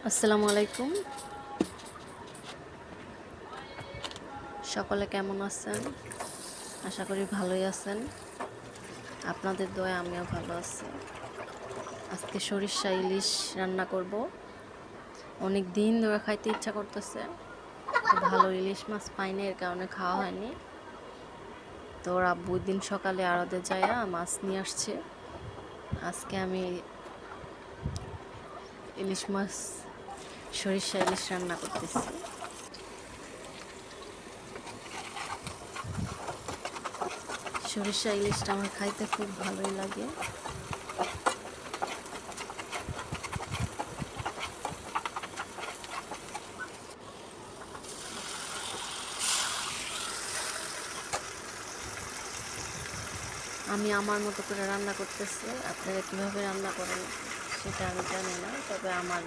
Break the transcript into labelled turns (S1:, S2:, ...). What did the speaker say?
S1: আসসালামু আলাইকুম। সকলে কেমন আছেন? আশা করি ভালোই আছেন। আপনাদের দয়ায় আমিও ভালো আছি। আজকে সরিষা ইলিশ রান্না করব। অনেক দিন ধরে খাইতে ইচ্ছা করতেছে। তো ভালো ইলিশ মাছ পাইনি, এর কারণে খাওয়া হয়নি। তো ওর আব্বু দিন সকালে আড়তে যায়া মাছ নিয়ে আসছে। আজকে আমি ইলিশ মাছ সরিষা ইলিশ রান্না করতেছি। সরিষা ইলিশটা আমার খাইতে খুব ভালোই লাগে। আমি আমার মতো করে রান্না করতেছি। আপনারা কীভাবে রান্না করেন সেটা আমি জানি না, তবে আমার